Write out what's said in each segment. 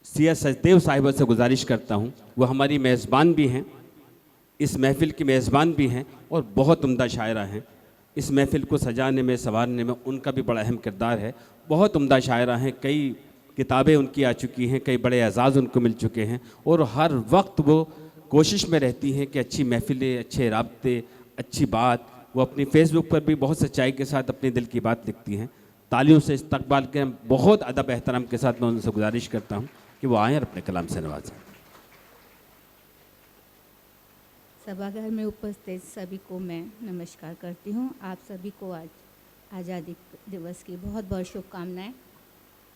सिया सचदेव साहिबा से गुजारिश करता हूँ, वो हमारी मेज़बान भी हैं, इस महफ़िल की मेज़बान भी हैं और बहुत उम्दा शायरा हैं। इस महफ़िल को सजाने में, संवारने में उनका भी बड़ा अहम किरदार है। बहुत उम्दा शायरा हैं, कई किताबें उनकी आ चुकी हैं, कई बड़े एज़ाज़ उनको मिल चुके हैं और हर वक्त वो कोशिश में रहती हैं कि अच्छी महफ़िलें, अच्छे राब्ते, अच्छी बात। वो अपनी फ़ेसबुक पर भी बहुत सच्चाई के साथ अपने दिल की बात लिखती हैं। तालियों से इस्तकबाल के बहुत अदब एहतराम के साथ मैं उनसे गुजारिश करता हूँ कि वो आएँ और अपने कलाम से नवाजें। सभागार में उपस्थित सभी को मैं नमस्कार करती हूँ। आप सभी को आज आज़ादी दिवस की बहुत बहुत शुभकामनाएं।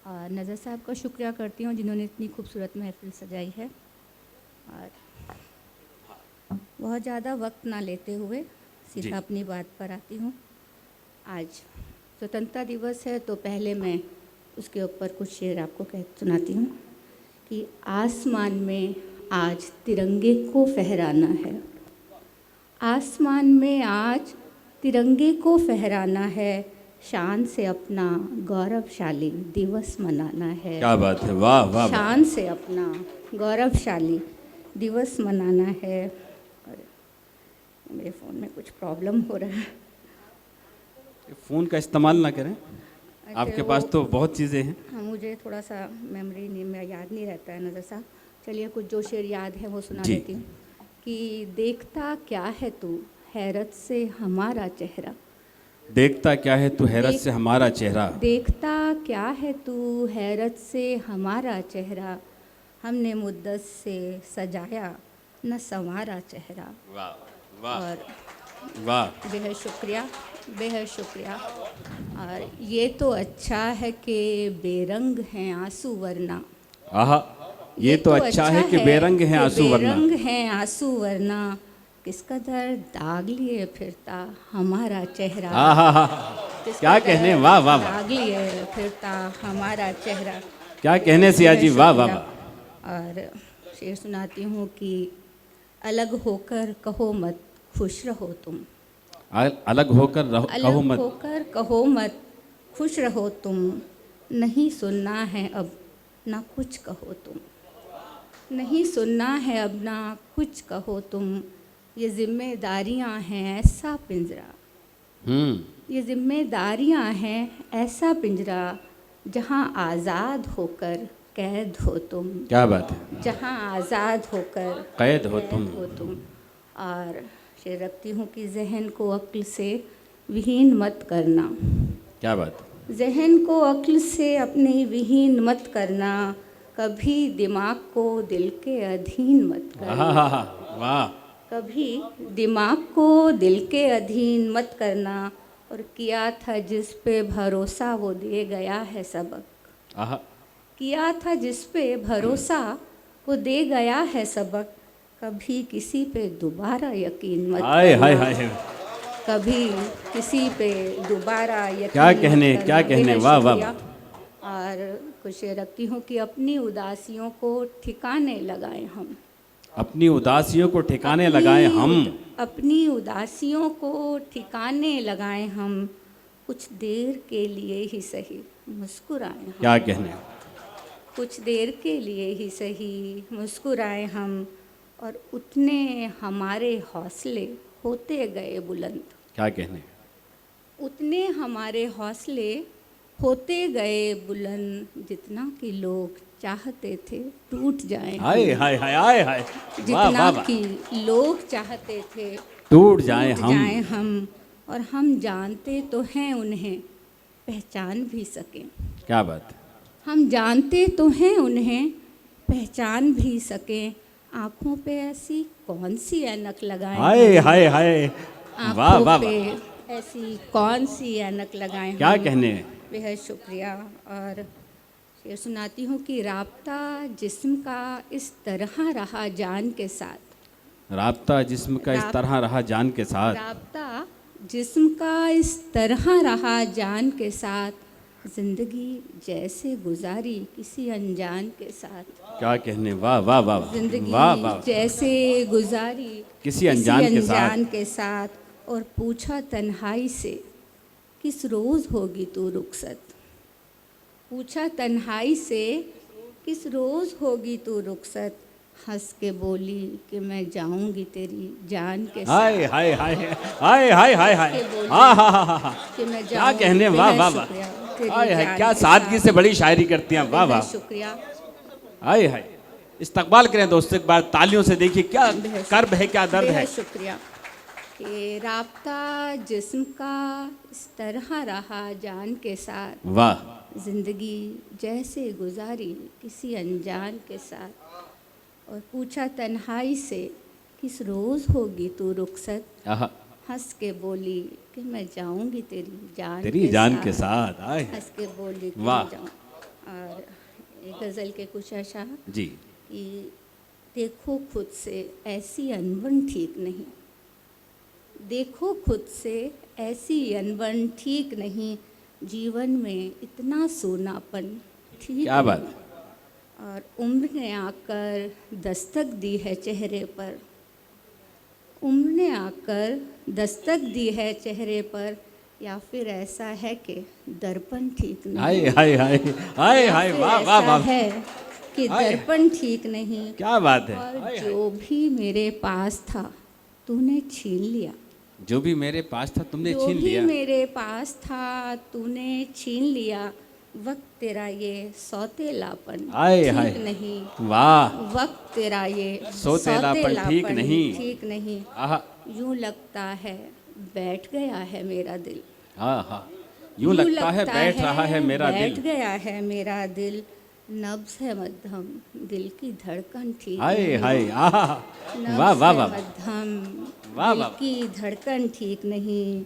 और नज़र साहब का शुक्रिया करती हूँ जिन्होंने इतनी खूबसूरत महफिल सजाई है। और बहुत ज़्यादा वक्त ना लेते हुए सीधा अपनी बात पर आती हूँ। आज स्वतंत्रता दिवस है तो पहले मैं उसके ऊपर कुछ शेर आपको कह सुनाती हूँ कि आसमान में आज तिरंगे को फहराना है, आसमान में आज तिरंगे को फहराना है, शान से अपना गौरवशाली दिवस मनाना है। क्या बात है, वाह वाह। शान से अपना गौरवशाली दिवस मनाना है। और मेरे फ़ोन में कुछ प्रॉब्लम हो रहा है। फ़ोन का इस्तेमाल ना करें, आपके पास तो बहुत चीज़ें हैं। हाँ, मुझे थोड़ा सा मेमोरी नहीं में याद नहीं रहता है नज़र साहब। चलिए कुछ जो शेर याद है वो सुना देती हूँ कि देखता क्या है तू हैरत से हमारा चेहरा, देखता क्या है तू हैरत से हमारा चेहरा, देखता क्या है तू हैरत से हमारा चेहरा, हमने मुद्दत से सजाया न संवारा चेहरा। वाह वाह और वाह, बेहद शुक्रिया, बेहद शुक्रिया। और ये तो अच्छा है कि बेरंग हैं आंसू वरना, आहा, ये तो अच्छा है कि बेरंग हैं आंसू वरना, बेरंग हैं आंसू वरना, किस कदर दाग लिए फिरता हमारा चेहरा। आहा, क्या कहने, वाह वाह वाह, दाग लिए फिरता हमारा चेहरा। क्या कहने सिया जी, वाह वाह वाह। और शेर सुनाती हूँ कि अलग होकर कहो मत खुश रहो तुम, अलग होकर कहो अलग मत, होकर कहो मत खुश रहो तुम, नहीं सुनना है अब ना कुछ कहो तुम, नहीं सुनना है अब ना कुछ कहो तुम, ये जिम्मेदारियां हैं ऐसा पिंजरा, ये जिम्मेदारियां हैं ऐसा पिंजरा, जहां आज़ाद होकर कैद हो तुम। क्या बात है, जहां आज़ाद होकर कैद हो तुम। और शेर रखती हूँ कि जहन को अक्ल से विहीन मत करना, क्या बात, जहन को अक्ल से अपने विहीन मत करना, कभी दिमाग को दिल के अधीन मत करना, वाह, कभी दिमाग को दिल के अधीन मत करना, और किया था जिस पे भरोसा वो दे गया है सबक, किया था जिस पे भरोसा वो दे गया है सबक, कभी किसी पे दोबारा यकीन मत करना, कभी किसी पे दोबारा यकीन क्या कहने, क्या कहने, वाह वाह। और कुछ रखती हूँ कि अपनी उदासियों को ठिकाने लगाएं हम, अपनी उदासियों को ठिकाने लगाएं हम, अपनी उदासियों को ठिकाने लगाएं हम, कुछ देर के लिए ही सही मुस्कुराएं हम, क्या कहने, कुछ देर के लिए ही सही मुस्कुराएं हम, और उतने हमारे हौसले होते गए बुलंद, क्या कहने, उतने हमारे हौसले होते गए बुलंद, जितना कि लोग चाहते थे टूट जाएं, हाय हाय हाय हाय हाय, जितना कि लोग चाहते थे टूट जाएं हम, और हम जानते तो हैं उन्हें पहचान भी सकें, क्या बात, हम जानते तो हैं उन्हें पहचान भी सकें, आँखों पे ऐसी कौन सी ऐनक लगाएं, हाय हाय हाय, वाह वाह, ऐसी कौन सी ऐनक लगाएं, क्या कहने, बेहद शुक्रिया। और शेर सुनाती हूँ कि राब्ता जिस्म का इस तरह रहा जान के साथ, राब्ता जिस्म का इस तरह रहा जान के साथ, राब्ता जिस्म का इस तरह रहा जान के साथ, जिंदगी जैसे गुजारी किसी अनजान के साथ, क्या कहने, वाह वाह वाह, जिंदगी वाह वाह, जैसे गुजारी किसी अनजान के साथ, और पूछा तन्हाई से किस रोज़ होगी तू रुखसत, पूछा तन्हाई से किस रोज़ होगी तू रुखसत, हंस के बोली कि मैं जाऊंगी तेरी जान के साथ। हाय हाय हाय हाय हाय हाय हाय के बोली हाँ हाँ हाँ हाँ हाँ कि मैं क्या जाऊंगी। कहने, वाह बेहद वाह वाह, शुक्रिया तेरी हाय हाय जान क्या के सादगी साथ। से बड़ी शायरी करती हैं, वाह वाह, बेहद शुक्रिया। हाय हाय। इस्तकबाल करें दोस्तों एक बार तालियों से, देखिए क्या बेहद कर्ब है, क्या दर्द है। बेहद शुक्रिया कि राब्ता जिस्म का इस तरह रहा जान के साथ, वाह, जिंदगी जैसे गुजारी किसी अनजान के साथ, और पूछा तन्हाई से किस रोज़ होगी तू रुखसत, आहा, हंस के बोली कि मैं जाऊंगी तेरी जान तेरी जान के साथ, आए हंस के बोली कि वाह। मैं जाऊँ। और एक गज़ल के कुछ अशार जी, कि देखो खुद से ऐसी अनबन ठीक नहीं, देखो खुद से ऐसी अनबन ठीक नहीं, जीवन में इतना सोनापन ठीक क्या बात नहीं। और उम्र ने आकर दस्तक दी है चेहरे पर, उम्र ने आकर दस्तक दी है चेहरे पर, या फिर ऐसा है कि दर्पण ठीक नहीं, हाय हाय हाय हाय या हाय, फिर वाह वाह ऐसा वाह, है कि हाय। दर्पण ठीक नहीं। क्या बात है। और हाय हाय। जो भी मेरे पास था तूने छीन लिया, जो भी मेरे पास था तुमने जो छीन भी लिया। मेरे पास था तूने छीन लिया, वक्त तेरा ये सौतेलापन हाय हाय, ठीक नहीं, वाह, वक्त तेरा ये सोतेलापन ठीक नहीं। ठीक नहीं। आहा, यूं लगता है बैठ गया है मेरा दिल, हाँ हाँ, यूं लगता है बैठ रहा है मेरा बैठ दिल। गया है मेरा दिल, नब्ज़ है मध्यम दिल की धड़कन ठीक हाय नहीं, हाय, आहा, नब्ज़ वाह वाह है वाह, मध्यम वाह दिल वाह। की धड़कन ठीक नहीं।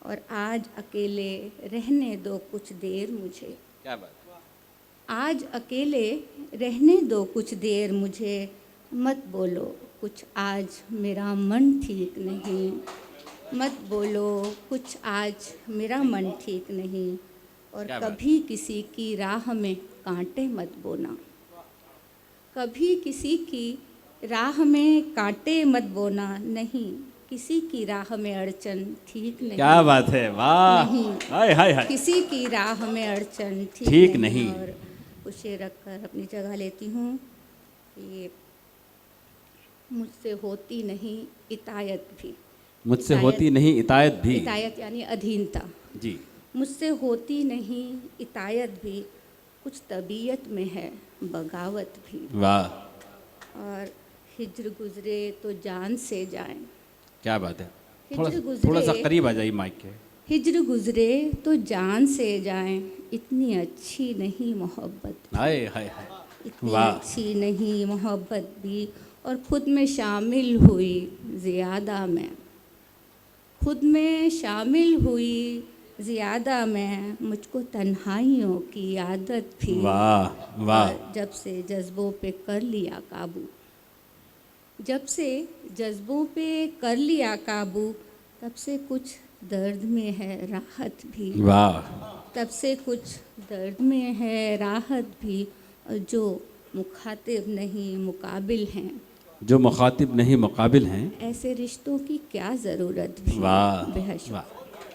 और आज अकेले रहने दो कुछ देर मुझे, क्या बात। आज अकेले रहने दो कुछ देर मुझे, मत बोलो कुछ आज मेरा मन ठीक नहीं, मत बोलो कुछ आज मेरा मन ठीक नहीं। और क्या बात। कभी किसी की राह में कांटे मत बोना, कभी किसी की राह में कांटे मत बोना, नहीं किसी की राह में अड़चन ठीक नहीं, क्या बात है, वाह, नहीं, हाय हाय हाय, किसी की राह में अड़चन ठीक नहीं। और कुछ शेर रखकर अपनी जगह लेती हूँ कि मुझसे होती नहीं इतायत भी, मुझसे होती नहीं इतायत भी। इतायत यानी अधीनता, जी, मुझसे होती नहीं इतायत भी, कुछ तबीयत में है बगावत भी। वाह, और हिज्र गुजरे तो जान से जाएं, क्या बात है। हिज्र थोड़ा सा गुजरे करीब आ जाइए माइक के। हिज्र गुजरे तो जान से जाएं, इतनी अच्छी नहीं मोहब्बत, हाय हाय हाय, इतनी वाह। अच्छी नहीं मोहब्बत भी। और खुद में शामिल हुई ज़ियादा मैं, खुद में शामिल हुई ज़ियादा मैं, मुझको तन्हाइयों की आदत भी। वाह वाह, और जब से जज्बों पे कर लिया काबू, जब से जज्बों पे कर लिया काबू, तब से कुछ दर्द में है राहत भी, वाह, तब से कुछ दर्द में है राहत भी। और जो मुखातिब नहीं मुकाबिल हैं, जो मुखातिब नहीं मुकाबिल हैं। ऐसे रिश्तों की क्या ज़रूरत भी। वाह बेहद शुक्रिया। वाह।